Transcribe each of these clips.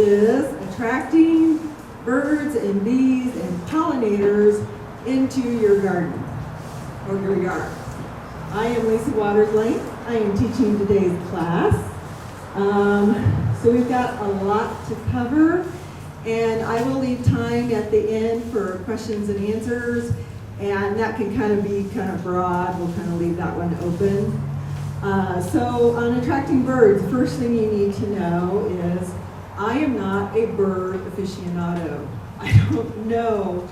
is attracting birds and bees and pollinators into your garden or your yard. I am Lain. I am teaching today's class. So we've got a lot to cover, and I will leave time at the end for questions and answers, and that can kind of be kind of broad. We'll kind of leave that one open. So on attracting birds, the first thing you need to know is I am not a bird aficionado. I don't know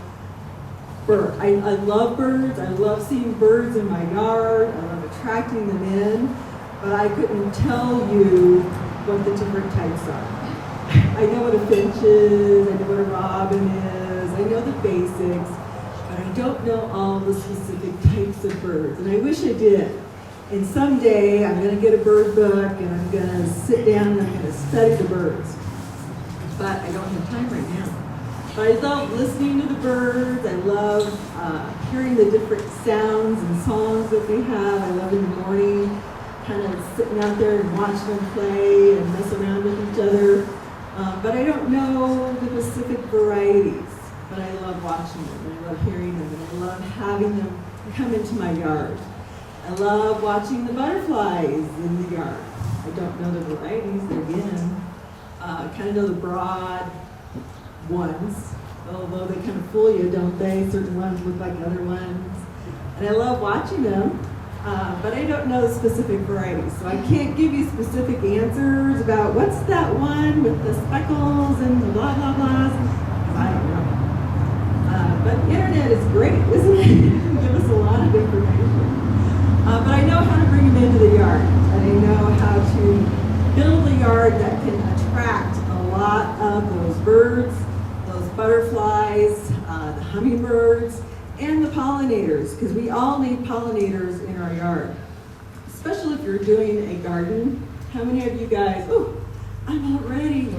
bird. I love birds. I love seeing birds in my yard. I love attracting them in, but I couldn't tell you what the different types are. I know what a finch is, I know what a robin is, I know the basics, but I don't know all the specific types of birds, and I wish I did. And someday I'm going to get a bird book and I'm going to sit down and I'm going to study the birds. But I don't have time right now. But I love listening to the birds. I love hearing the different sounds and songs that they have. I love in the morning kind of sitting out there and watching them play and mess around with each other. But I don't know the specific varieties. But I love watching them and I love hearing them and I love having them come into my yard. I love watching the butterflies in the yard. I don't know the varieties, again. Kind of know the broad ones, although they kind of fool you, don't they? Certain ones look like other ones. And I love watching them, but I don't know the specific varieties. So I can't give you specific answers about what's that one with the speckles and the blah, blah, blahs, because I don't know. But the internet is great, isn't it? It can give us a lot of information. But I know how to bring them into the yard, and I know how to build a yard that can attract a lot of those birds, those butterflies, the hummingbirds, and the pollinators, because we all need pollinators in our yard, especially if you're doing a garden. How many of you guys, I'm already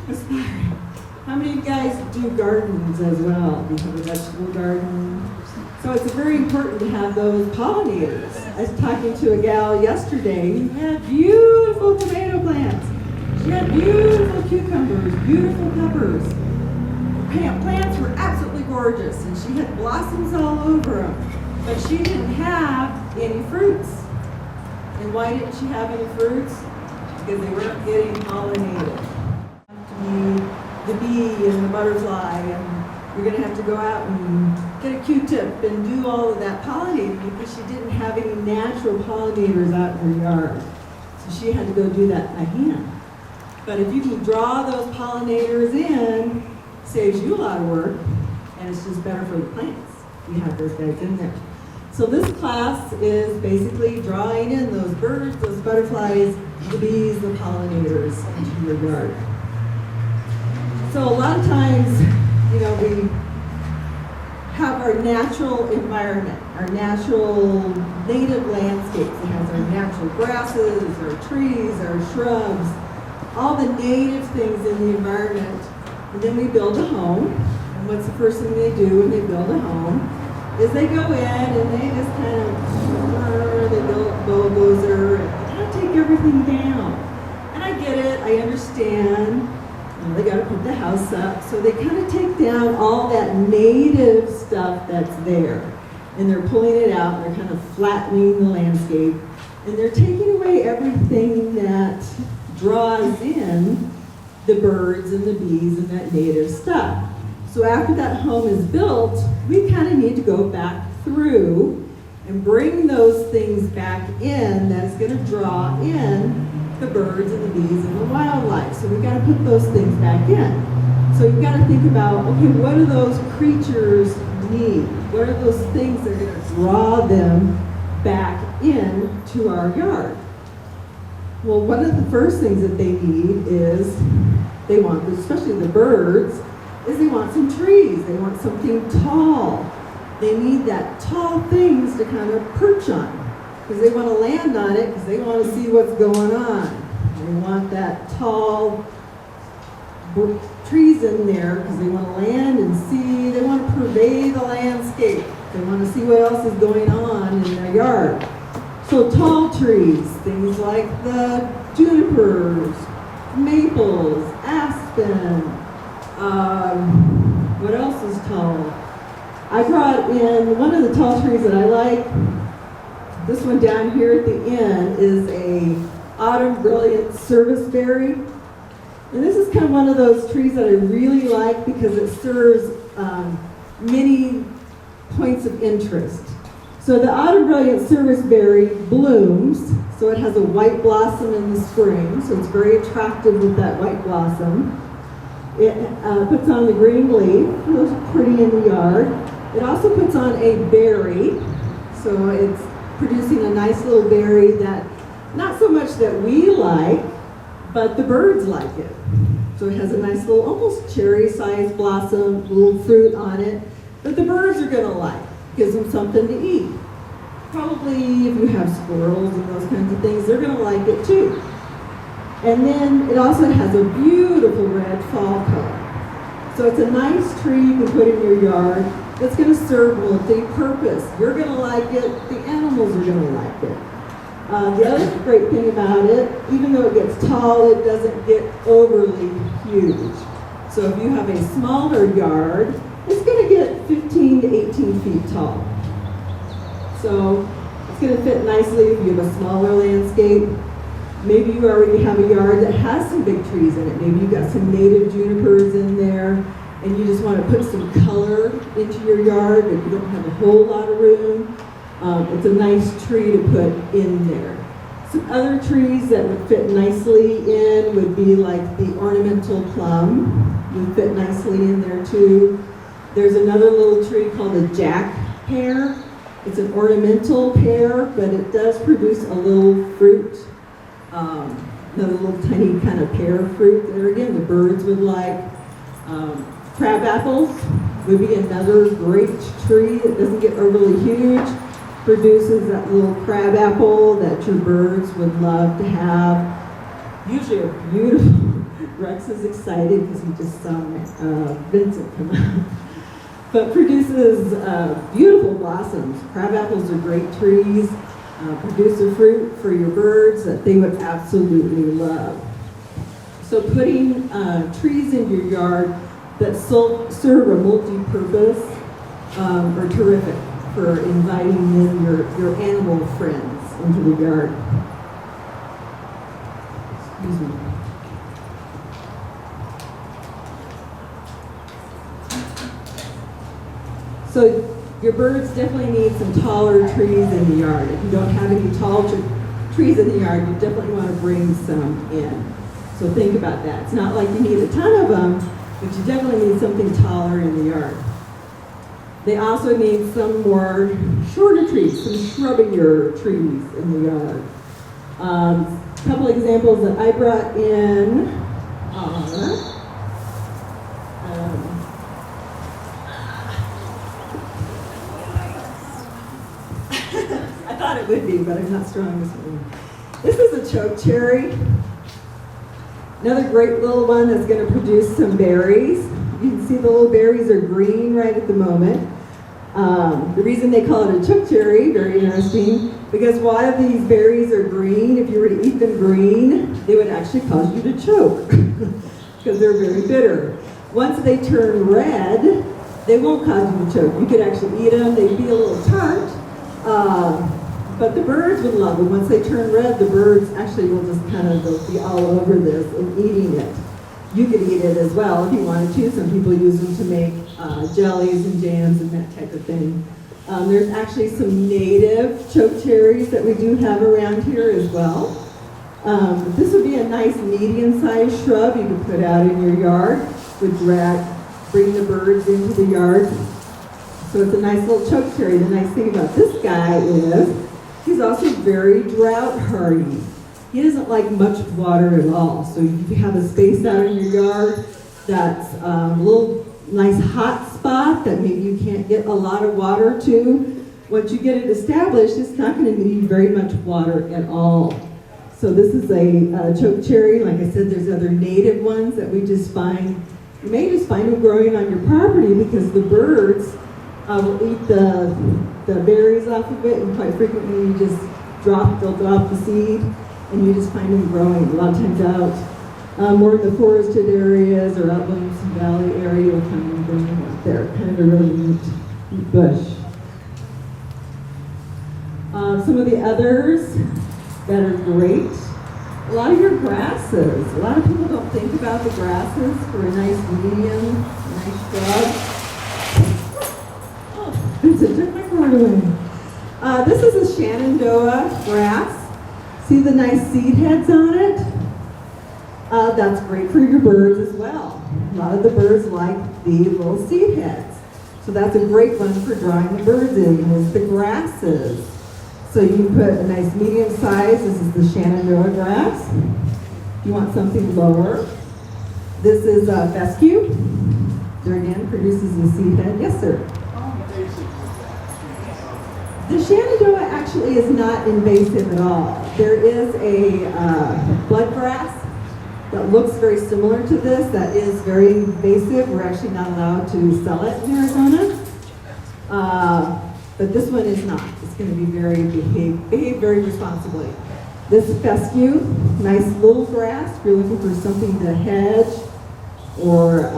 aspiring. How many of you guys do gardens as well? Do you have a vegetable garden? So it's very important to have those pollinators. I was talking to a gal yesterday who had beautiful tomato plants. She had beautiful cucumbers, beautiful peppers. Her plants were absolutely gorgeous, and she had blossoms all over them. But she didn't have any fruits. And why didn't she have any fruits? Because they weren't getting pollinated. The bee and the butterfly, and you're going to have to go out and get a Q-tip and do all of that pollinating because she didn't have any natural pollinators out in her yard. So she had to go do that by hand. But if you can draw those pollinators in, it saves you a lot of work, and it's just better for the plants. You have those guys in there. So this class is basically drawing in those birds, those butterflies, the bees, the pollinators into your yard. So a lot of times, we have our natural environment, our natural native landscapes. It has our natural grasses, our trees, our shrubs, all the native things in the environment. And then we build a home. And what's the first thing they do when they build a home? Is they go in and they just kind of, they build a bulldozer and kind of take everything down. And I get it, I understand. They got to put the house up, so they kind of take down all that native stuff that's there, and they're pulling it out, and they're kind of flattening the landscape, and they're taking away everything that draws in the birds and the bees and that native stuff. So after that home is built, we kind of need to go back through and bring those things back in that's going to draw in the birds and the bees and the wildlife. So we've got to put those things back in. So you've got to think about, okay, what do those creatures need? What are those things that are going to draw them back in to our yard? Well, one of the first things that they need is they want, especially the birds, is they want some trees. They want something tall. They need that tall things to kind of perch on, because they want to land on it, because they want to see what's going on. They want that tall trees in there because they want to land and see. They want to pervade the landscape. They want to see what else is going on in their yard. So tall trees, things like the junipers, maples, aspens, aspen. What else is tall? I brought in one of the tall trees that I like. This one down here at the end is a autumn brilliant serviceberry. And this is kind of one of those trees that I really like because it serves many points of interest. So the autumn brilliant serviceberry blooms, so it has a white blossom in the spring, so it's very attractive with that white blossom. It puts on the green leaf, it looks pretty in the yard. It also puts on a berry, so it's producing a nice little berry that, not so much that we like, but the birds like it. So it has a nice little, almost cherry-sized blossom, little fruit on it, that the birds are gonna like. Gives them something to eat. Probably if you have squirrels and those kinds of things, they're gonna like it too. And then it also has a beautiful red fall color. So it's a nice tree you can put in your yard that's gonna serve multi-purpose. You're gonna like it, the animals are gonna like it. The other great thing about it, even though it gets tall, it doesn't get overly huge. So if you have a smaller yard, it's going to get 15 to 18 feet tall. So it's going to fit nicely if you have a smaller landscape. Maybe you already have a yard that has some big trees in it. Maybe you've got some native junipers in there and you just want to put some color into your yard, but you don't have a whole lot of room. It's a nice tree to put in there. Some other trees that would fit nicely in would be like the ornamental plum. Would fit nicely in there too. There's another little tree called a jack pear. It's an ornamental pear, but it does produce a little fruit. Another little tiny kind of pear fruit there again the birds would like. Crab apples would be another great tree that doesn't get overly huge. Produces that little crab apple that your birds would love to have. Usually a beautiful, Rex is excited because he just saw Vincent come out. But produces beautiful blossoms. Crab apples are great trees. Produce a fruit for your birds that they would absolutely love. So putting trees in your yard that serve a multi-purpose are terrific for inviting in your animal friends into the yard. Excuse me. So your birds definitely need some taller trees in the yard. If you don't have any tall trees in the yard, you definitely want to bring some in. So think about that. It's not like you need a ton of them, but you definitely need something taller in the yard. They also need some more shorter trees, some shrubbier trees in the yard. A couple examples that I brought in are I thought it would be, but I'm not strong this morning. This is a choke cherry. Another great little one that's going to produce some berries. You can see the little berries are green right at the moment. The reason they call it a choke cherry, very interesting, because while these berries are green, if you were to eat them green, they would actually cause you to choke because they're very bitter. Once they turn red, they won't cause you to choke. You could actually eat them. They'd be a little tart, but the birds would love them. Once they turn red, the birds actually will just kind of be all over this and eating it. You could eat it as well if you wanted to. Some people use them to make jellies and jams and that type of thing. There's actually some native choke cherries that we do have around here as well. This would be a nice medium-sized shrub you could put out in your yard. Would bring the birds into the yard. So it's a nice little choke cherry. The nice thing about this guy is he's also very drought hardy. He doesn't like much water at all. So if you have a space out in your yard that's a little nice hot spot that maybe you can't get a lot of water to, once you get it established, it's not going to need very much water at all. So this is a choke cherry. Like I said, there's other native ones that we just find. You may just find them growing on your property because the birds will eat the berries off of it, and quite frequently they'll drop the seed, and you just find them growing a lot of times out more in the forested areas or uplands and valley area, you'll kind of bring them up there. Kind of a really neat bush. Some of the others that are great, a lot of your grasses. A lot of people don't think about the grasses for a nice medium, nice shrub. Oh, Vincent took my cord away. This is a Shenandoah grass. See the nice seed heads on it? That's great for your birds as well. A lot of the birds like the little seed heads. So that's a great one for drawing the birds in, is the grasses. So you can put a nice medium size. This is the Shenandoah grass. You want something lower. This is fescue. There again produces a seed head. Yes, sir. The Shenandoah actually is not invasive at all. There is a bloodgrass that looks very similar to this that is very invasive. We're actually not allowed to sell it in Arizona. But this one is not. It's going to be behave very responsibly. This fescue, nice little grass. If you're looking for something to hedge or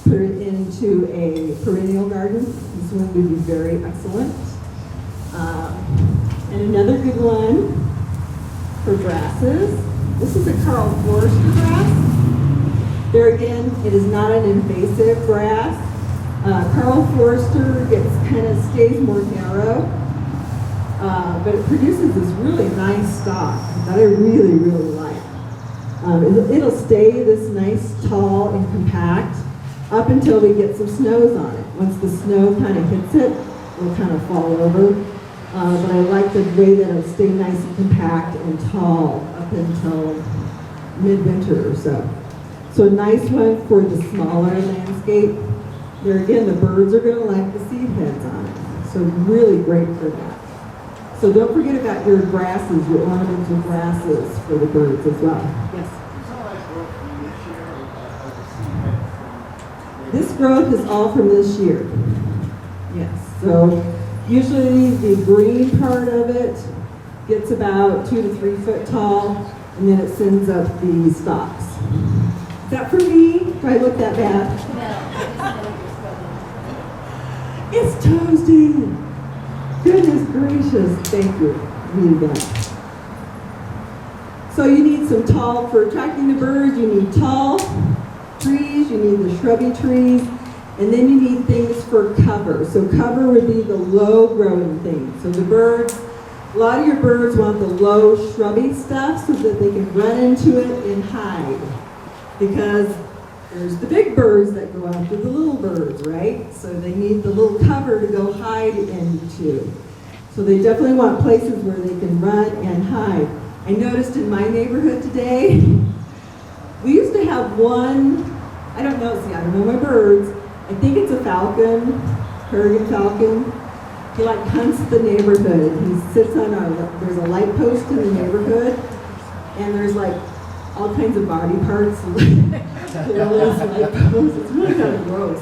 put it into a perennial garden, this one would be very excellent. And another good one for grasses. This is a Karl Forster grass. There again, it is not an invasive grass. Karl Forster stays more narrow, but it produces this really nice stalk that I really, really like. It'll stay this nice, tall, and compact up until we get some snows on it. Once the snow kind of hits it, it'll kind of fall over. But I like the way that it'll stay nice and compact and tall up until midwinter or so. So a nice one for the smaller landscape. There again, the birds are going to like the seed heads on it. So really great for that. So don't forget about your grasses, your ornamental grasses for the birds as well. Yes? This growth is all from this year. Yes. So usually the green part of it gets about 2 to 3 foot tall, and then it sends up the stalks. Is that for me? Do I look that bad? No. It's toasty. Goodness gracious. Thank you. Need that. So you need some tall, for attracting the birds, you need tall trees, you need the shrubby trees, and then you need things for cover. So cover would be the low growing things. So the birds, a lot of your birds want the low shrubby stuff so that they can run into it and hide. Because there's the big birds that go after the little birds, right? So they need the little cover to go hide into. So they definitely want places where they can run and hide. I noticed in my neighborhood today, we used to have one, I don't know my birds. I think it's a falcon, peregrine falcon. He hunts the neighborhood. He sits on there's a light post in the neighborhood, and there's all kinds of body parts. It's really kind of gross.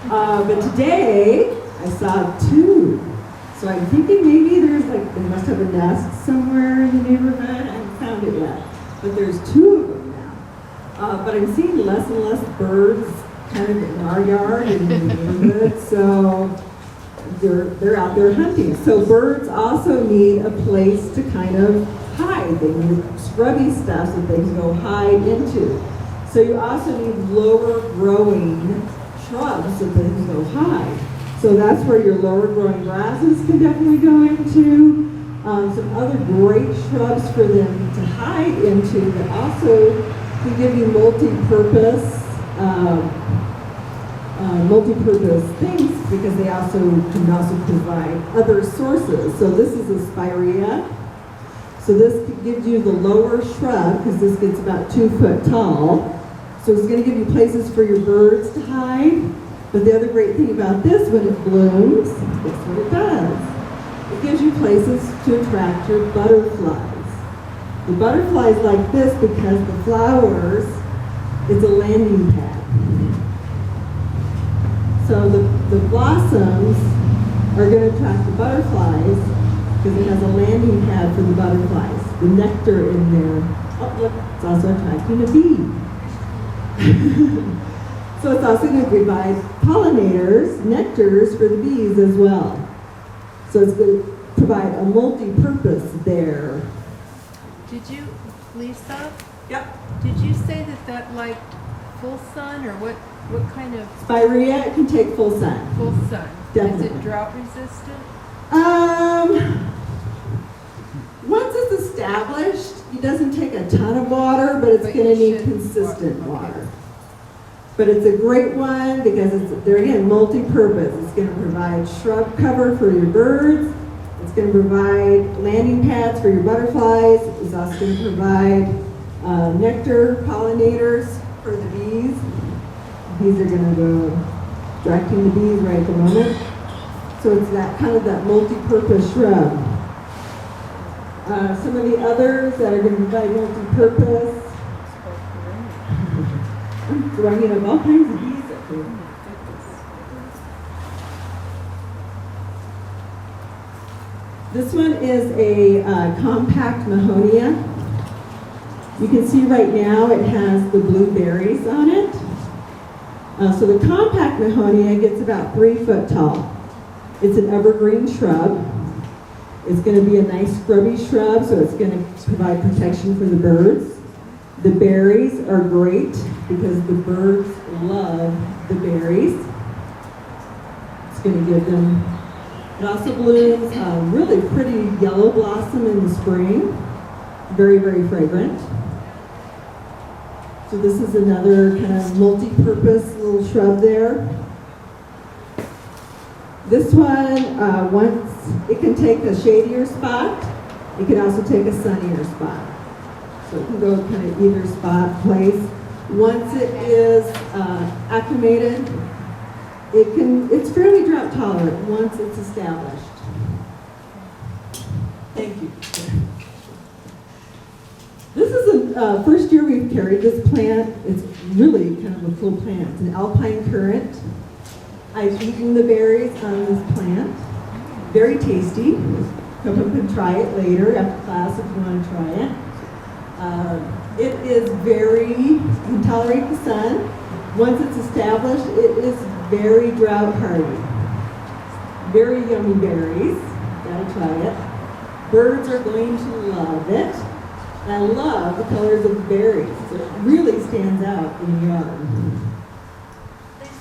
But today, I saw 2. So I'm thinking maybe there's they must have a nest somewhere in the neighborhood. I haven't found it yet. But there's 2 of them now. But I'm seeing less and less birds kind of in our yard and in the neighborhood. So they're out there hunting. So birds also need a place to kind of hide. They need scrubby stuff that they can go hide into. So you also need lower growing shrubs that they can go hide. So that's where your lower growing grasses can definitely go into. Some other great shrubs for them to hide into that also can give you multi-purpose things, because they can also provide other sources. So this is a spirea. So this gives you the lower shrub, because this gets about 2 foot tall. So it's going to give you places for your birds to hide. But the other great thing about this, when it blooms, guess what it does? It gives you places to attract your butterflies. The butterflies like this because the flowers is a landing pad. So the blossoms are going to attract the butterflies because it has a landing pad for the butterflies. The nectar in there, oh look, it's also attracting a bee. So it's also going to provide pollinators, nectars for the bees as well. So it's going to provide a multi-purpose there. Did you, Lisa? Yep. Did you say that liked full sun, or what kind of Spirea, it can take full sun. full sun? Definitely. Is it drought resistant? Once it's established, it doesn't take a ton of water, but it's But going to you need should consistent water, okay. water. But it's a great one because they're again multi-purpose. It's going to provide shrub cover for your birds. It's going to provide landing pads for your butterflies. It's also going to provide nectar pollinators for the bees. Bees are going to go directing the bees right at the moment. So it's that kind of that multi-purpose shrub. Some of the others that are going to provide multi-purpose. I'm throwing up all kinds of bees up here. This one is a compact Mahonia. You can see right now it has the blue berries on it. So the compact Mahonia gets about 3 foot tall. It's an evergreen shrub. It's going to be a nice scrubby shrub, so it's going to provide protection for the birds. The berries are great because the birds love the berries. It's going to give them, it also blooms a really pretty yellow blossom in the spring. Very, very fragrant. So this is another kind of multi-purpose little shrub there. This one, once it can take a shadier spot, it can also take a sunnier spot. So it can go kind of either spot place. Once it is acclimated, it's fairly drought tolerant once it's established. Thank you. This is the first year we've carried this plant. It's really kind of a cool plant. It's an alpine currant. I've eaten the berries on this plant. Very tasty. Come up and try it later after class if you want to try it. It is very, you can tolerate the sun. Once it's established, it is very drought hardy. Very yummy berries. Gotta try it. Birds are going to love it. And I love the colors of the berries. It really stands out in the yard.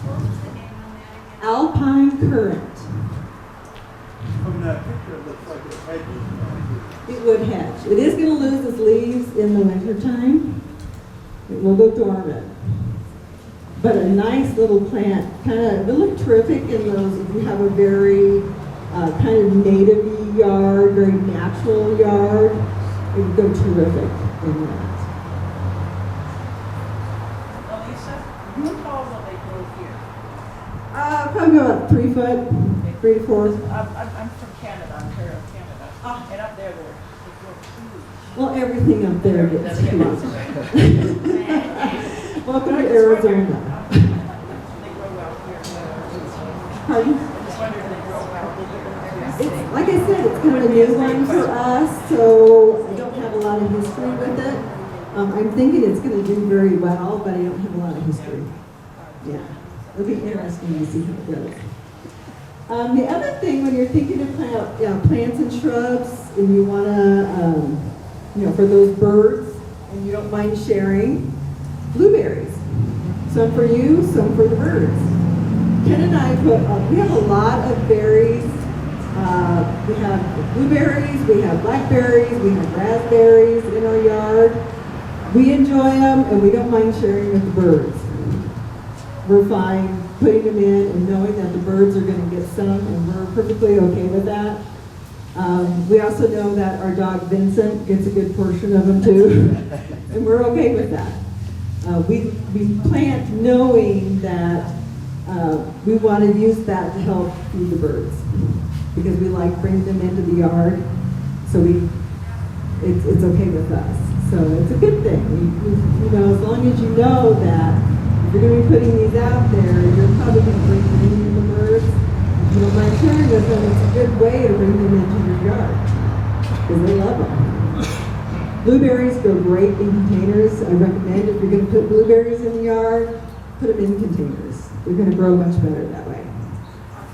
What was the name on that again? Alpine currant. From that picture, it looks like it's hedging. It would hedge. It is going to lose its leaves in the wintertime. It will go dormant. But a nice little plant. It'll look terrific in those if you have a very kind of native-y yard, very natural yard. It would go terrific in that. Elisa, how tall will they grow here? Probably about 3 foot, 3 to 4. I'm from Canada, Ontario, Canada. And up there, they grow huge. Well, everything up there gets They get lots of huge. rain. Welcome to Arizona. They grow well here. Pardon? I just wondered if they grow well here. It's, like I said, it's kind of a new one for us, so I don't have a lot of history with it. I'm thinking it's going to do very well, but I don't have a lot of history. Yeah, it'll be interesting to see how it goes. The other thing, when you're thinking of plants and shrubs, and you want to, for those birds, and you don't mind sharing, blueberries. Some for you, some for the birds. Ken and I we have a lot of berries. We have blueberries, we have blackberries, we have raspberries in our yard. We enjoy them, and we don't mind sharing with the birds. We're fine putting them in and knowing that the birds are going to get some, and we're perfectly okay with that. We also know that our dog Vincent gets a good portion of them too, and we're okay with that. We plant knowing that we want to use that to help feed the birds, because we like bringing them into the yard, so it's okay with us. So it's a good thing. As long as you know that if you're going to be putting these out there, you're probably going to bring them into the birds. If you don't mind sharing with them, it's a good way to bring them into your yard, because they love them. Blueberries go great in containers. I recommend if you're going to put blueberries in the yard, put them in containers. They're going to grow much better that way.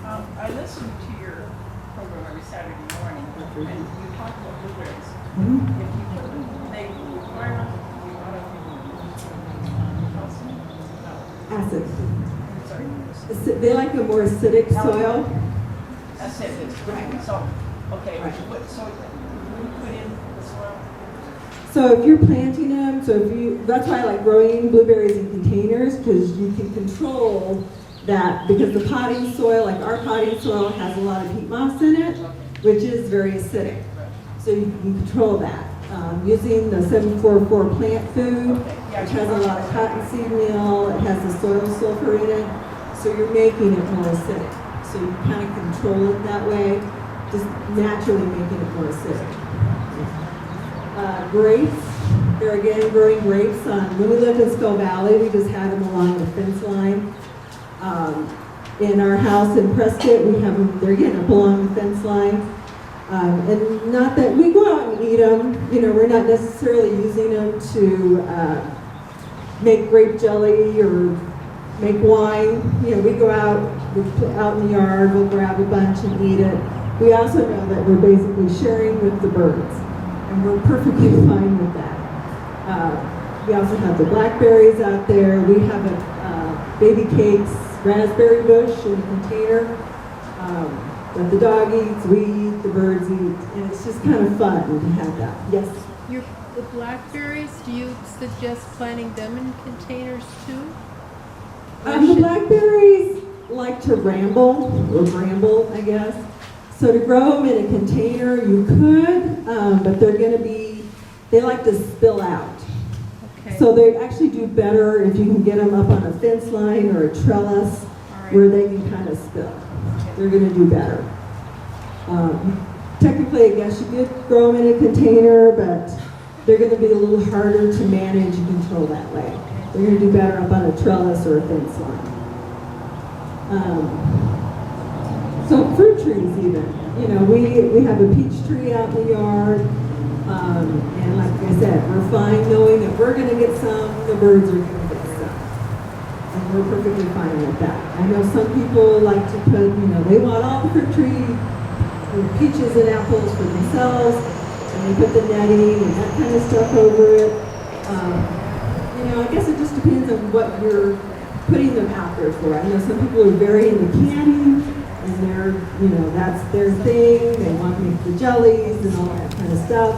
I listen to your program every Saturday morning, and you talk about blueberries. Mhm. If you put them, they require a lot of calcium. No, Acid. sorry. They like a more acidic soil. That's it. Right. So, okay. Right. So when you put in the soil, So if you're planting them, that's why I like growing blueberries in containers, because you can control that, because the potting soil, like our potting soil, has a lot of peat moss in it, which is very acidic. So you can control that. Using the 744 plant food, which has a lot of cottonseed meal, it has the soil sulfur in it, so you're making it more acidic. So you kind of control it that way, just naturally making it more acidic. Grapes, they're again growing grapes. When we lived in Skull Valley, we just had them along the fence line. In our house in Prescott, we have them, they're again up along the fence line. And not that we go out and eat them, we're not necessarily using them to make grape jelly or make wine. We go out, we put out in the yard, we'll grab a bunch and eat it. We also know that we're basically sharing with the birds, and we're perfectly fine with that. We also have the blackberries out there. We have a baby cakes, raspberry bush in a container that the dog eats, we eat, the birds eat, and it's just kind of fun to have that. Yes? The blackberries, do you suggest planting them in containers too? The blackberries like to ramble, or bramble, I guess. So to grow them in a container, you could, but they like to spill out. Okay. So they actually do better if you can get them up on a fence line or a trellis where they can kind of spill. They're going to do better. Technically, I guess you could grow them in a container, but they're going to be a little harder to manage and control that way. They're going to do better up on a trellis or a fence line. So fruit trees even. We have a peach tree out in the yard. And like I said, we're fine knowing that we're going to get some, the birds are going to get some. And we're perfectly fine with that. I know some people like to put, they want all the fruit tree, peaches and apples for themselves, and they put the netting and that kind of stuff over it. I guess it just depends on what you're putting them out there for. I know some people are very into canning, and that's their thing. They want to make the jellies and all that kind of stuff.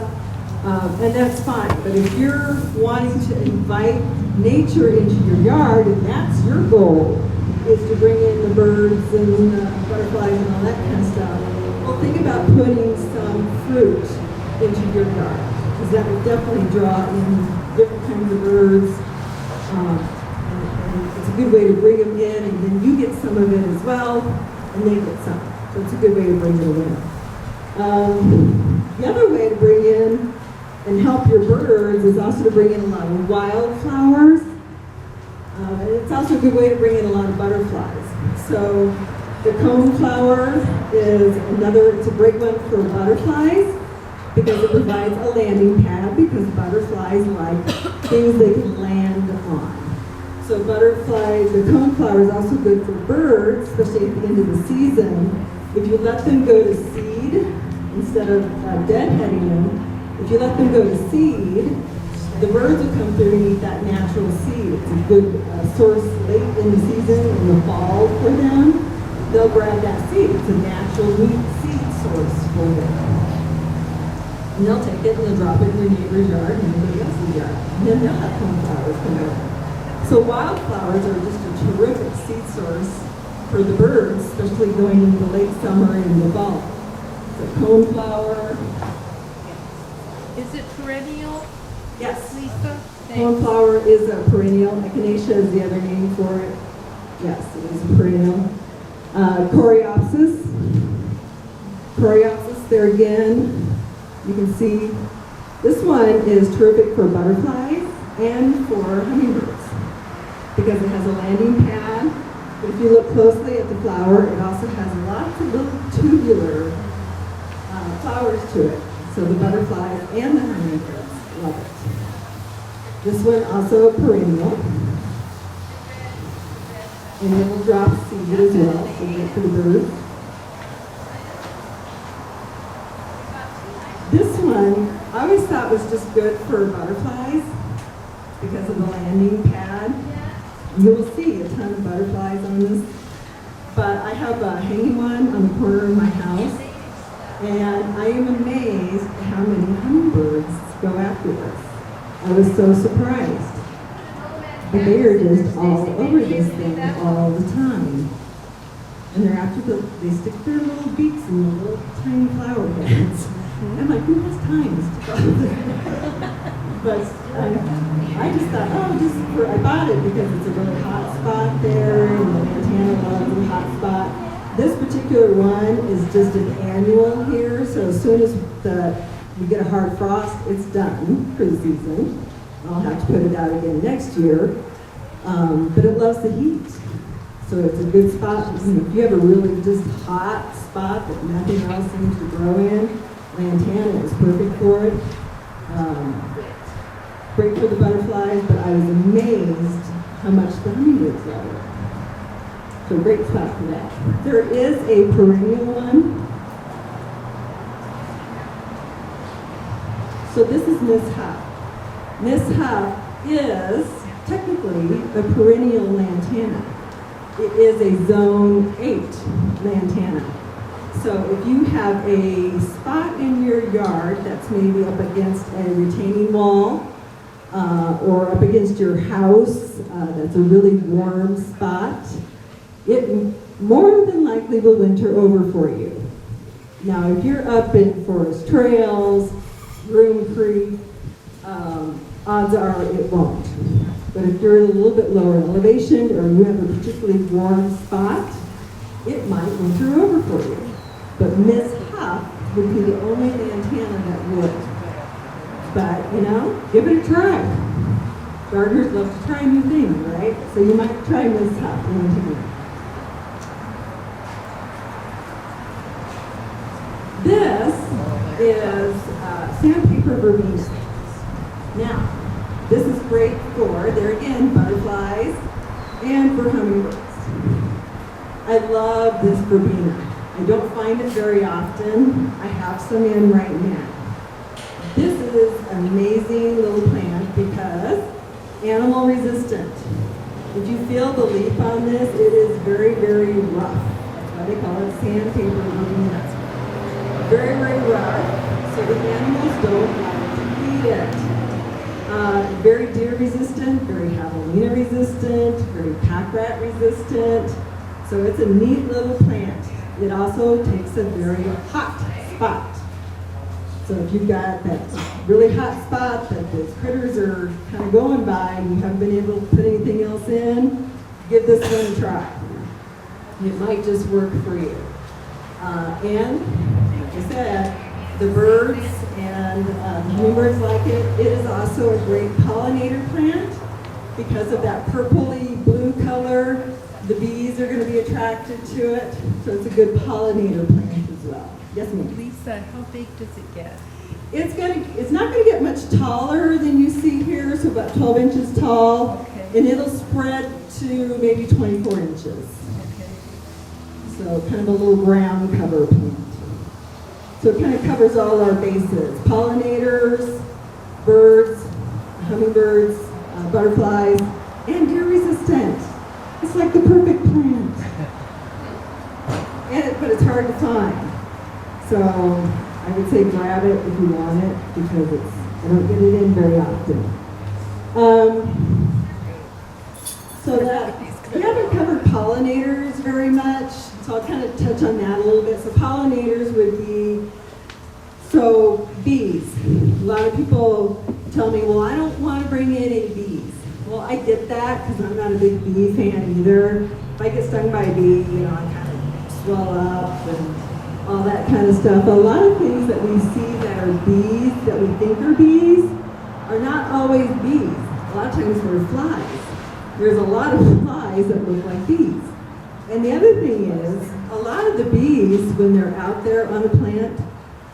And that's fine. But if you're wanting to invite nature into your yard, and that's your goal, is to bring in the birds and butterflies and all that kind of stuff, well, think about putting some fruit into your yard, because that would definitely draw in different kinds of birds. And it's a good way to bring them in, and then you get some of it as well, and they get some. So it's a good way to bring them in. The other way to bring in and help your birds is also to bring in a lot of wildflowers. And it's also a good way to bring in a lot of butterflies. So the coneflower is it's a great one for butterflies because it provides a landing pad, because butterflies like things they can land on. So the coneflower is also good for birds, especially at the end of the season. If you let them go to seed, instead of deadheading them, if you let them go to seed, the birds will come through and eat that natural seed. It's a good source late in the season, in the fall for them. They'll grab that seed. It's a natural meat seed source for them. And they'll take it and they'll drop it in their neighbor's yard and anybody else's yard. And then they'll have coneflowers come out. So wildflowers are just a terrific seed source for the birds, especially going into the late summer and the fall. So coneflower. Is it perennial? Yes. Lisa? Thanks. Coneflower is a perennial. Echinacea is the other name for it. Yes, it is a perennial. Coreopsis. Coreopsis, there again, you can see this one is terrific for butterflies and for hummingbirds because it has a landing pad. But if you look closely at the flower, it also has lots of little tubular flowers to it. So the butterflies and the hummingbirds Love it. This one also a perennial. And it will drop seed as well, so good for the birds. This one, I always thought was just good for butterflies because of the landing pad. You will see a ton of butterflies on this. But I have a hanging one on the corner of my house, and I am amazed at how many hummingbirds go after this. I was so surprised. But they are just all over this thing all the time. And they're after they stick their little beaks in the little tiny flower beds. I'm like, who has time to go there? But I just thought, I bought it because it's a really hot spot there, and the lantana loves a hot spot. This particular one is just an annual here, so as soon as we get a hard frost, it's done for the season. I'll have to put it out again next year, but it loves the heat. So it's a good spot. If you have a really just hot spot that nothing else seems to grow in, lantana is perfect for it. Great for the butterflies, but I was amazed how much the hummingbirds love it. So great spot for that. There is a perennial one. So this is Miss Huff. Miss Huff is technically a perennial lantana. It is a zone 8 lantana. So if you have a spot in your yard that's maybe up against a retaining wall or up against your house, that's a really warm spot, it more than likely will winter over for you. Now if you're up in Forest Trails, Groom Creek, odds are it won't. But if you're a little bit lower elevation or you have a particularly warm spot, it might winter over for you. But Miss Huff would be the only lantana that would. But, give it a try. Gardeners love to try new things, right? So you might try Miss Huff lantana. This is sandpaper verbena. Now, this is great for, there again, butterflies and for hummingbirds. I love this verbena. I don't find it very often. I have some in right now. This is an amazing little plant because animal resistant. If you feel the leaf on this, it is very, very rough. That's why they call it sandpaper verbena. Very, very rough, so the animals don't like to eat it. Very deer resistant, very javelina resistant, very pack rat resistant. So it's a neat little plant. It also takes a very hot spot. So if you've got that really hot spot that the critters are kind of going by and you haven't been able to put anything else in, give this one a try. It might just work for you. And like I said, the birds and hummingbirds like it. It is also a great pollinator plant because of that purpley blue color. The bees are going to be attracted to it, so it's a good pollinator plant as well. Yes, ma'am. Lisa, how big does it get? It's not going to get much taller than you see here, so about 12 inches tall, Okay. and it'll spread to maybe 24 inches. Okay. So kind of a little ground cover plant. So it kind of covers all our bases: pollinators, birds, hummingbirds, butterflies, and deer resistant. It's like the perfect plant. But it's hard to find. So I would say grab it if you want it because I don't get it in very often. So that we haven't covered pollinators very much, so I'll kind of touch on that a little bit. So pollinators would be, so bees. A lot of people tell me, well, I don't want to bring in any bees. Well, I get that because I'm not a big bee fan either. If I get stung by a bee, I kind of swell up and all that kind of stuff. A lot of things that we see that are bees, that we think are bees, are not always bees. A lot of times they're flies. There's a lot of flies that look like bees. And the other thing is, a lot of the bees, when they're out there on a plant,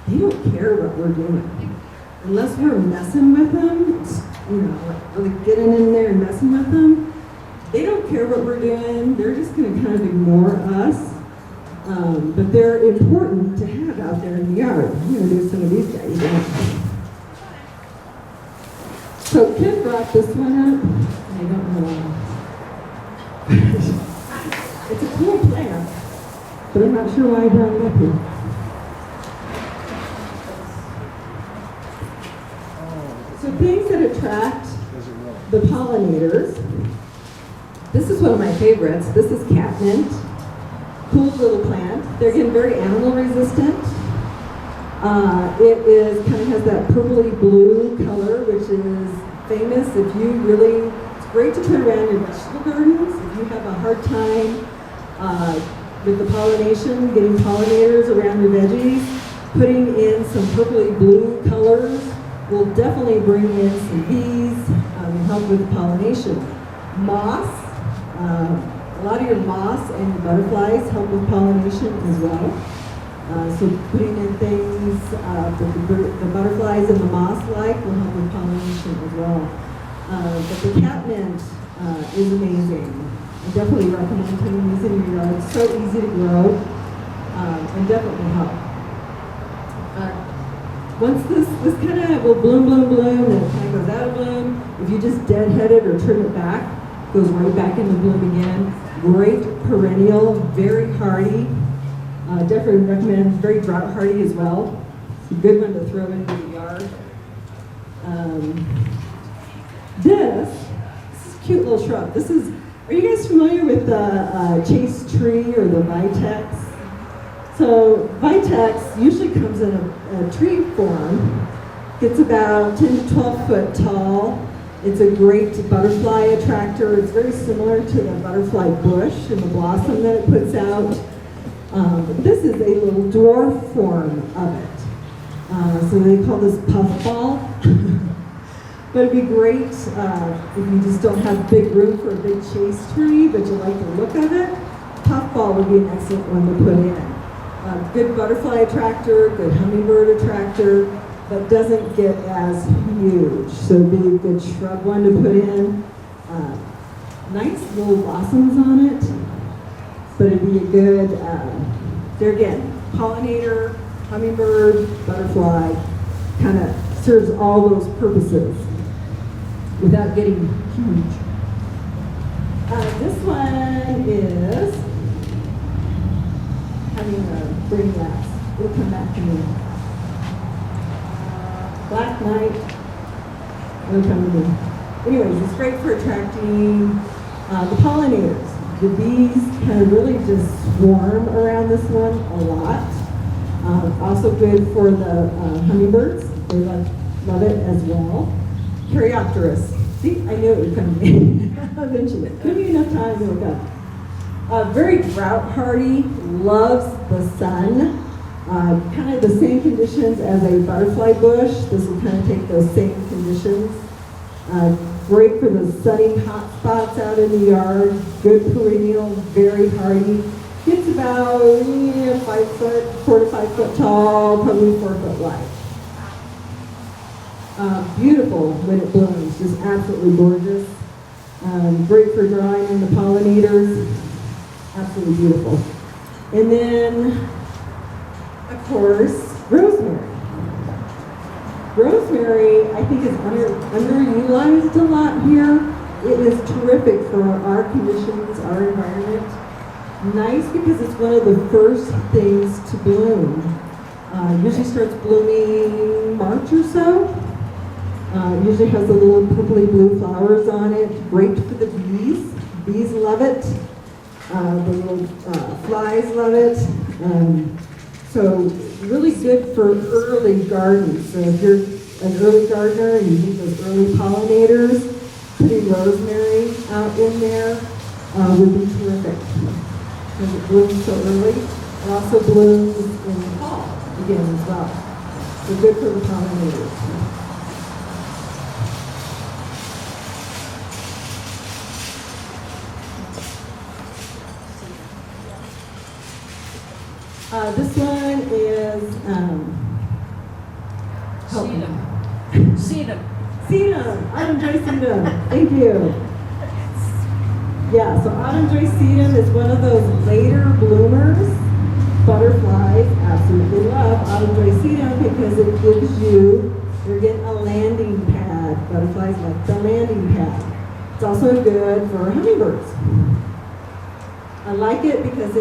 they don't care what we're doing. unless we're messing with them, like really getting in there and messing with them, they don't care what we're doing. They're just going to kind of ignore us. But they're important to have out there in the yard. I'm going to do some of these guys now. So Kim brought this one up, and I don't know why. It's a cool plant, but I'm not sure why I brought it up here. So things that attract the pollinators. This is one of my favorites. This is catmint. Cool little plant. They're again very animal resistant. It is kind of has that purpley blue color, which is famous if you really, it's great to put around your vegetable gardens. If you have a hard time with the pollination, getting pollinators around your veggies, putting in some purpley blue colors will definitely bring in some bees and help with pollination. Moss, a lot of your moss and your butterflies help with pollination as well. So putting in things that the butterflies and the moss like will help with pollination as well. But the catmint is amazing. I definitely recommend putting these in your yard. It's so easy to grow and definitely help. Once this kind of will bloom, and it kind of goes out of bloom, if you just deadhead it or trim it back, it goes right back into bloom again. Great perennial, very hardy. Definitely recommend, very drought hardy as well. It's a good one to throw into the yard. This is a cute little shrub. Are you guys familiar with the chase tree or the vitex? So vitex usually comes in a tree form. It's about 10 to 12 foot tall. It's a great butterfly attractor. It's very similar to the butterfly bush and the blossom that it puts out. This is a little dwarf form of it. So they call this puffball. But it'd be great if you just don't have big room for a big chase tree, but you like the look of it. Puffball would be an excellent one to put in. Good butterfly attractor, good hummingbird attractor, but doesn't get as huge. So it'd be a good shrub one to put in. Nice little blossoms on it, but it'd be a good, there again, pollinator, hummingbird, butterfly, kind of serves all those purposes without getting huge. This one is having a brain lapse. It'll come back to me. Black Knight. It'll come to me. Anyways, it's great for attracting the pollinators. The bees kind of really just swarm around this one a lot. Also good for the hummingbirds. They love it as well. Caryopteris. See, I knew it would come to me eventually. Couldn't be enough time to look up. Very drought hardy, loves the sun. Kind of the same conditions as a butterfly bush. This will kind of take those same conditions. Great for the sunny hot spots out in the yard. Good perennial, very hardy. Gets about 4 to 5 foot tall, probably 4 foot wide. Beautiful when it blooms, just absolutely gorgeous. Great for drawing in the pollinators. Absolutely beautiful. And then, of course, rosemary. Rosemary, I think, is underutilized a lot here. It is terrific for our conditions, our environment. Nice because it's one of the first things to bloom. Usually starts blooming March or so. Usually has the little purpley blue flowers on it. Great for the bees. Bees love it. The little flies love it. So really good for early gardens. So if you're an early gardener and you need those early pollinators, putting rosemary out in there would be terrific. Because it blooms so early. It also blooms in the fall again as well. So good for the pollinators. This one is help me. Sedum, autumn joy sedum. Thank you. Yeah, so autumn joy sedum is one of those later bloomers. Butterflies absolutely love autumn joy sedum because it gives you, you're getting a landing pad. Butterflies like the landing pad. It's also good for hummingbirds. I like it because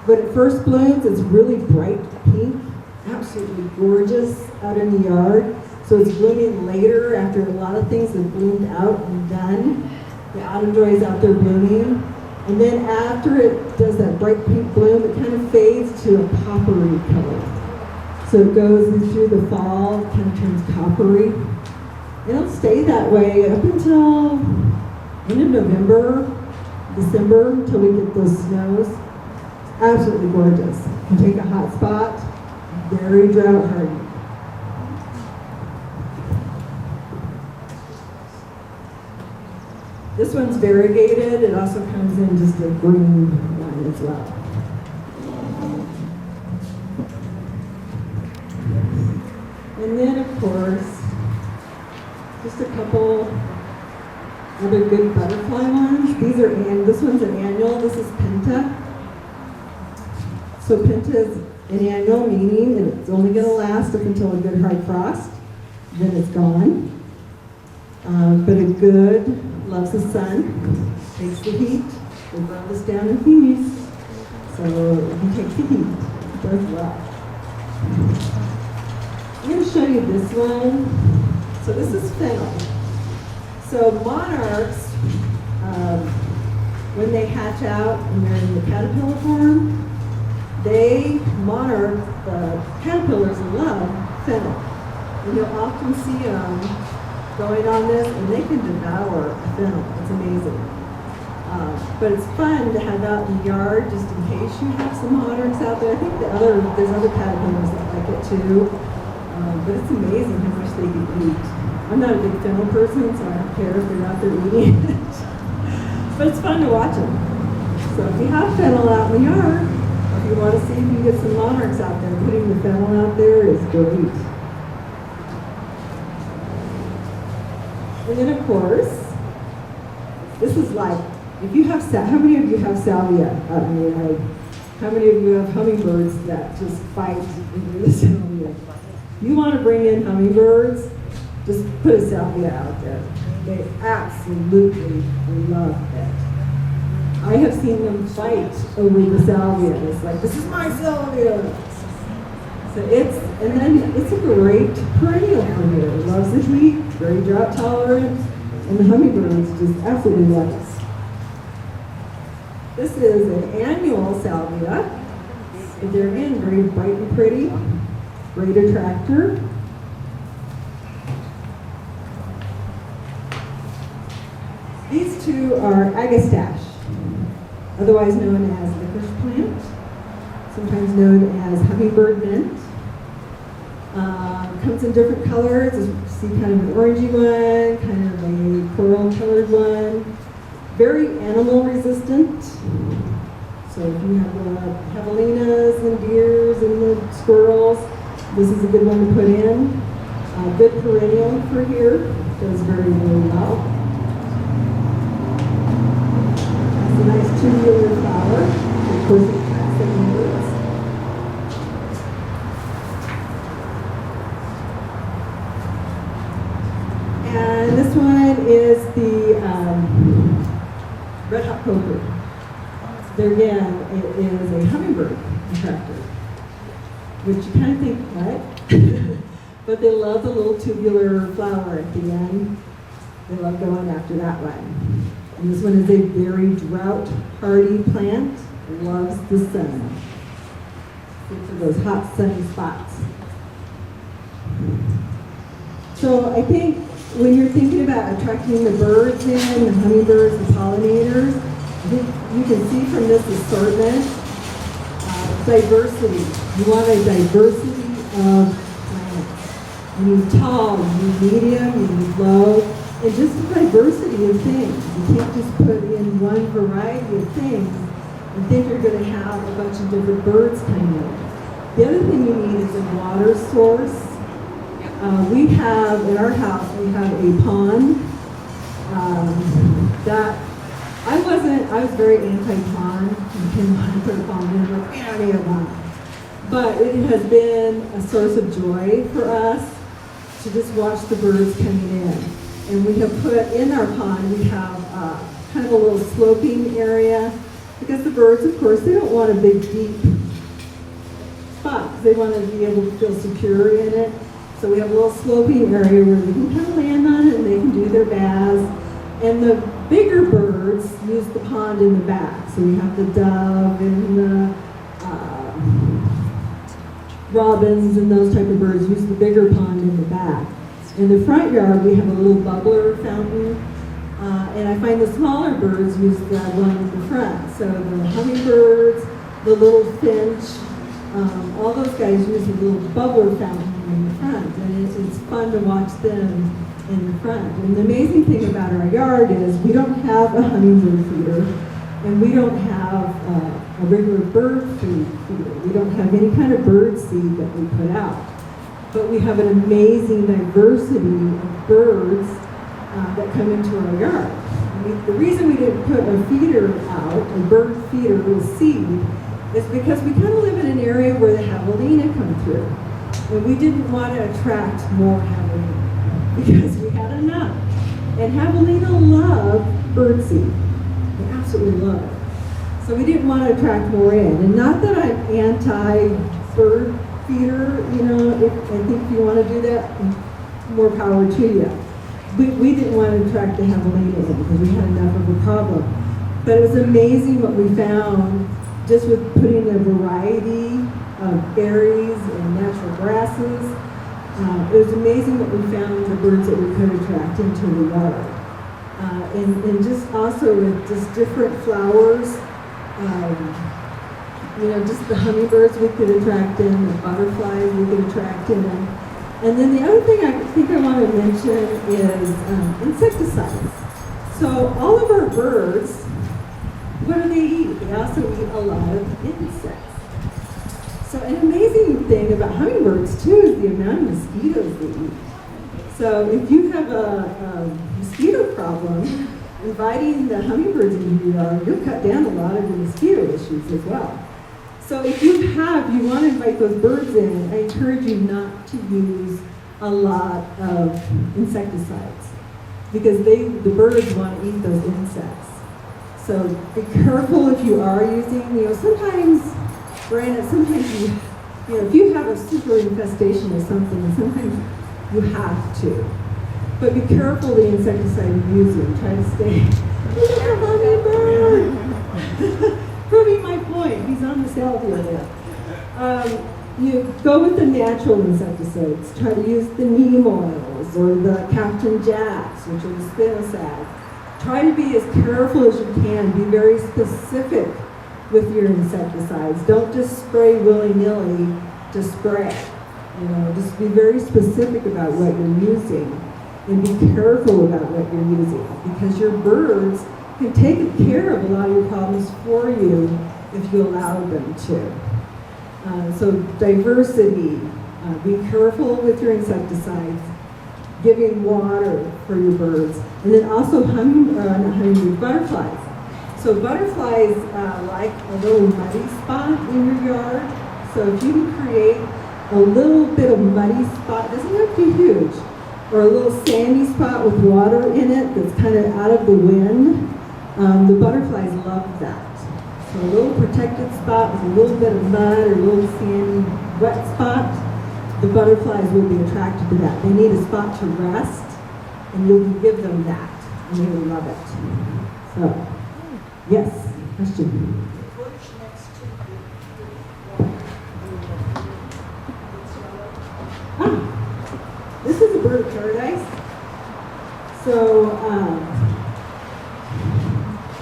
when it first blooms, it's really bright pink, absolutely gorgeous out in the yard. So it's blooming later after a lot of things have bloomed out and done. The autumn joy is out there blooming. And then after it does that bright pink bloom, it kind of fades to a coppery color. So it goes through the fall, kind of turns coppery. It'll stay that way up until end of November, December, until we get those snows. It's absolutely gorgeous. You take a hot spot, very drought hardy. This one's variegated. It also comes in just a green one as well. And then, of course, just a couple other good butterfly ones. These are this one's an annual. This is Penta. So Penta is an annual, meaning it's only going to last up until a good hard frost. Then it's gone. But a good loves the sun, takes the heat. They grow this down in Phoenix, so he takes the heat. It does well. I'm going to show you this one. So this is fennel. So monarchs, when they hatch out and they're in the caterpillar form, the caterpillars love fennel. And you'll often see them going on this, and they can devour a fennel. It's amazing. But it's fun to have out in the yard just in case you have some monarchs out there. I think there's other caterpillars that like it too. But it's amazing how much they can eat. I'm not a big fennel person, so I don't care if they're out there eating it. But it's fun to watch them. So if you have fennel out in the yard, or if you want to see if you can get some monarchs out there, putting the fennel out there is great. And then, of course, this is like, if you have, how many of you have salvia out in your yard? How many of you have hummingbirds that just fight over the salvia? If you want to bring in hummingbirds, just put a salvia out there. They absolutely love it. I have seen them fight over the salvia. It's like, this is my salvia. So it's a great perennial for here. It loves the heat, very drought tolerant, and the hummingbirds just absolutely love it. This is an annual salvia. They're again very bright and pretty, great attractor. These two are agastache, otherwise known as licorice plant, sometimes known as hummingbird mint. Comes in different colors. As you see, kind of an orangey one, kind of a coral colored one. Very animal resistant. So if you have javelinas and deers and the squirrels, this is a good one to put in. Good perennial for here. Does very, very well. Has a nice tubular flower. Of course, it has some roots. And this one is the red hot poker. There again, it is a hummingbird attractor, which you kind of think, what? But they love the little tubular flower at the end. They love going after that one. And this one is a very drought hardy plant. It loves the sun. Good for those hot sunny spots. So I think when you're thinking about attracting the birds in, the hummingbirds, the pollinators, I think you can see from this assortment, diversity. You want a diversity of plants. You need tall, you need medium, you need low, and just a diversity of things. You can't just put in one variety of things and think you're going to have a bunch of different birds coming in. The other thing you need is a water source. We have, in our house, we have a pond that I was very anti-pond. You can want to put a pond in, like, I don't need a pond. But it has been a source of joy for us to just watch the birds coming in. And we have put in our pond, we have kind of a little sloping area, because the birds, of course, they don't want a big, deep spot, because they want to be able to feel secure in it. So we have a little sloping area where they can kind of land on it and they can do their baths. And the bigger birds use the pond in the back. So we have the dove and the robins and those type of birds use the bigger pond in the back. In the front yard, we have a little bubbler fountain. And I find the smaller birds use the one in the front. So the hummingbirds, the little finch, all those guys use a little bubbler fountain in the front. And it's fun to watch them in the front. And the amazing thing about our yard is we don't have a hummingbird feeder, and we don't have a regular bird feeder. We don't have any kind of bird seed that we put out. But we have an amazing diversity of birds that come into our yard. The reason we didn't put a feeder out, a bird feeder with seed, is because we kind of live in an area where the javelina come through. And we didn't want to attract more javelina because we had enough. And javelina love birdseed. They absolutely love it. So we didn't want to attract more in. And not that I'm anti-bird feeder, I think if you want to do that, more power to you. We didn't want to attract the javelina in because we had enough of a problem. But it was amazing what we found just with putting a variety of berries and natural grasses. It was amazing what we found with the birds that we could attract into the yard. And just also with just different flowers, just the hummingbirds we could attract in, the butterflies we could attract in. And then the other thing I think I want to mention is insecticides. So all of our birds, what do they eat? They also eat a lot of insects. So an amazing thing about hummingbirds too is the amount of mosquitoes they eat. So if you have a mosquito problem, inviting the hummingbirds into your yard, you'll cut down a lot of the mosquito issues as well. So if you want to invite those birds in, I encourage you not to use a lot of insecticides because the birds want to eat those insects. So be careful if you are using, sometimes if you have a super infestation of something, sometimes you have to. But be careful the insecticide you're using. Try to stay. Look at the hummingbird! Proving my point. He's on the salvia there. You go with the natural insecticides. Try to use the neem oils or the Captain Jacks, which are the spinosads. Try to be as careful as you can. Be very specific with your insecticides. Don't just spray willy-nilly to spray. Just be very specific about what you're using and be careful about what you're using because your birds can take care of a lot of your problems for you if you allow them to. So diversity, be careful with your insecticides, giving water for your birds, and then also butterflies. So butterflies like a little muddy spot in your yard. So if you can create a little bit of muddy spot, doesn't have to be huge, or a little sandy spot with water in it that's kind of out of the wind, the butterflies love that. So a little protected spot with a little bit of mud or a little sandy wet spot, the butterflies will be attracted to that. They need a spot to rest, and you'll give them that, and they will love it. So, yes, question? This is a bird of paradise. So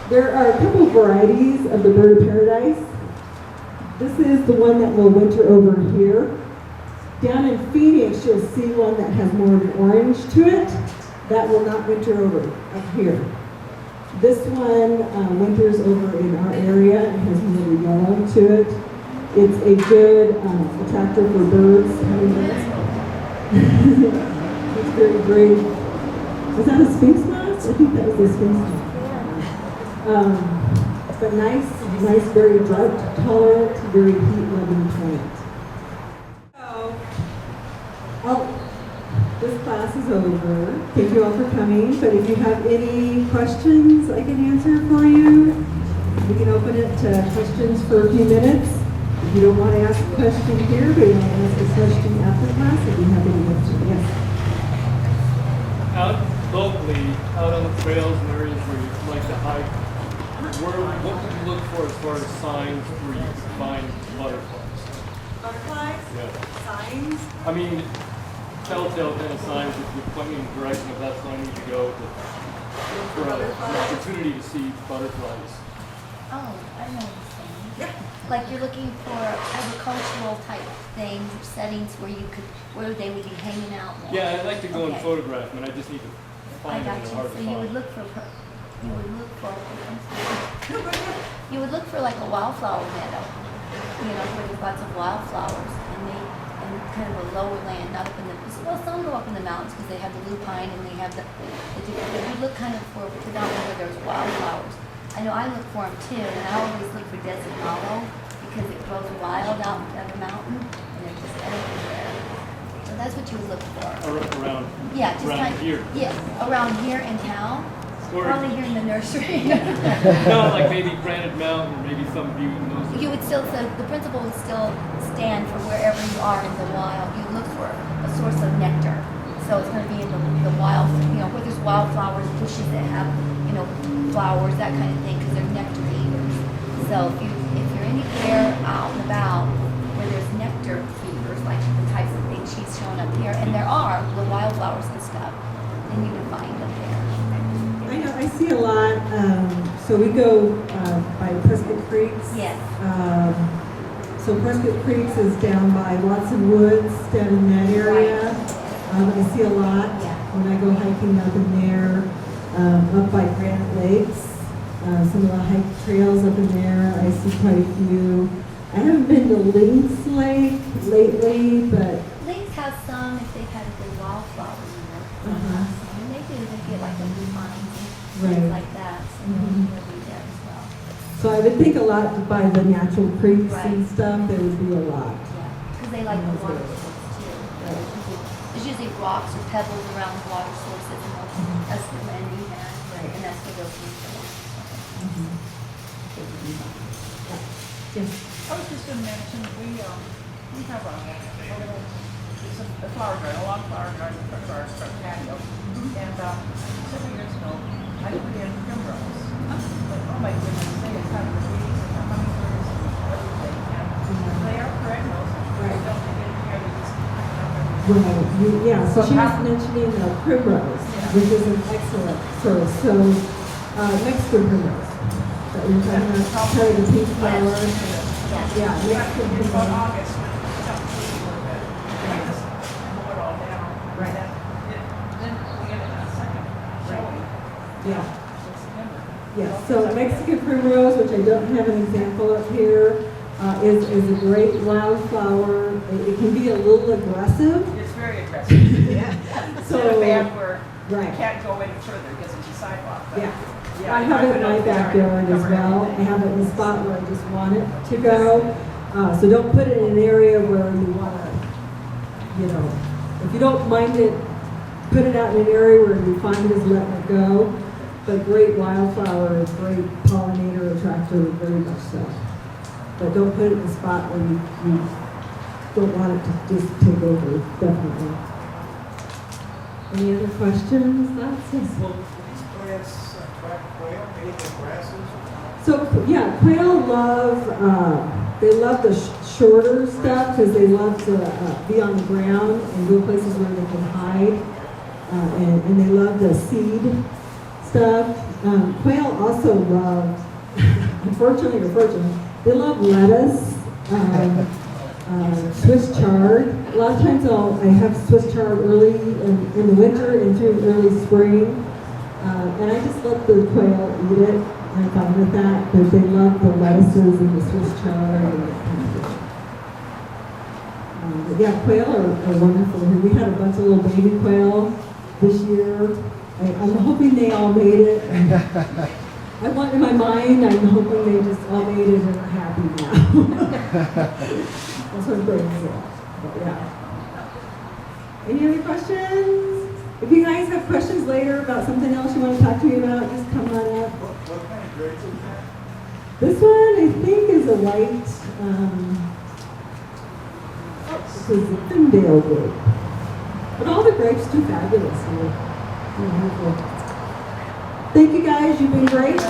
there are a couple varieties of the bird of paradise. This is the one that will winter over here. Down in Phoenix, you'll see one that has more of an orange to it. That will not winter over up here. This one winters over in our area and has more yellow to it. It's a good attractor for birds, hummingbirds. It's very brave. Was that a sphinx moth? I think that was a sphinx moth. But nice, very drought tolerant, very heat loving plant. Oh, this class is over. Thank you all for coming. But if you have any questions I can answer for you, we can open it to questions for a few minutes. If you don't want to ask a question here, but you want to ask a question after class, I'd be happy to answer. Yes. Out locally, out on the trails and areas where you like to hike, what would you look for as far as signs where you can find butterflies? Butterflies? Yeah. Signs? I mean, telltale kind of signs that would point me in the direction of that's where I need to go for an opportunity to see butterflies. Oh, I know what you're saying. Yeah. Like you're looking for agricultural type things, settings where they would be hanging out more. Yeah, I'd like to go and Okay. photograph them, and I just need to I find got them. you. They're hard So to you would find. look for you would look for like a wildflower meadow, where there's lots of wildflowers, and kind of a lower land, not up in the, well, some go up in the mountains because they have the lupine and they have the different, but you look kind of for predominantly where there's wildflowers. I know I look for them too, and I always look for desert mallow because it grows wild out on the mountain, and they're just everywhere. So that's what you would look for. Around, Yeah, just around kind here. Yeah, around here in town. Or, Probably here in the nursery. no, like maybe Granite Mountain, or maybe some view in those. You would still, so the principle would still stand for wherever you are in the wild. You look for a source of nectar. So it's going to be in the wild, where there's wildflowers, bushes that have, flowers, that kind of thing, because they're nectar eaters. So if you're anywhere out and about where there's nectar feeders, like the types of things she's showing up here, and there are the wildflowers and stuff, then you would find them there. I know, I see a lot, so we go by Prescott Creeks. Yes. So Prescott Creeks is down by Watson Woods, down in that area. I see a lot Yeah. when I go hiking up in there, up by Granite Lakes. Some of the hike trails up in there, I see quite a few. I haven't been to Lynx Lake lately, but Lakes have some if they've had a good wildflower in there. And they do, they get like the blue vines and Right. things like that. So they'll be there as well. so I would think a lot by the natural creeks and Right. stuff, there would be a lot. Yeah, because they like the water source too. There's usually rocks or pebbles around the water sources, and that's the land you have, and that's where they'll be. Yes. I was just going to mention, we have a flower garden, a long flower garden in front of our front patio. And several years ago, I put in primrose. But oh my goodness, they have kind of the bees and the hummingbirds and everything. And they are perennials. They don't get in here, they just come up every Right, yeah, so she was mentioning primrose, which is an excellent source. So Mexican primrose, that you're talking about, kind of the pink flower. Yeah, Mexican in about primrose. August, when it comes to a little bit. They just mow it all down. Right. Then we get a second showing. Yeah. in September. Yeah, so Mexican primrose, which I don't have an example of here, is a great wildflower. It can be a little aggressive. It's very aggressive. Yeah. So- So bad where you Right. can't go any further because it's a sidewalk. but- Yeah. Yeah, I have it in my put there backyard and as cover well. I everything. have it in a spot where I just want it to go. So don't put it in an area where you want to, if you don't mind it, put it out in an area where you find is letting it go. But great wildflower, great pollinator attractor, very much so. But don't put it in a spot where you don't want it to just take over, definitely. Any other questions, thoughts? Yes. Well, these plants attract quail, anything grasses? So, yeah, quail they love the shorter stuff because they love to be on the ground and go places where they can hide. And they love the seed stuff. Quail also love, unfortunately or fortunately, they love lettuce, Swiss chard. A lot of times I have Swiss chard early in the winter and through early spring. And I just let the quail eat it. I'm fine with that, but they love the lettuces and the Swiss chard and that kind of thing. But yeah, quail are wonderful. We had a bunch of little baby quail this year. I'm hoping they all made it. I want in my mind, I'm hoping they just all made it and are happy now. That's what I'm praying for. But yeah. Any other questions? If you guys have questions later about something else you want to talk to me about, just come on up. What kind of grapes is that? This one, I think, is a white, this is a Tyndale grape. But all the grapes do fabulous here. Wonderful. Thank you guys, you've been great.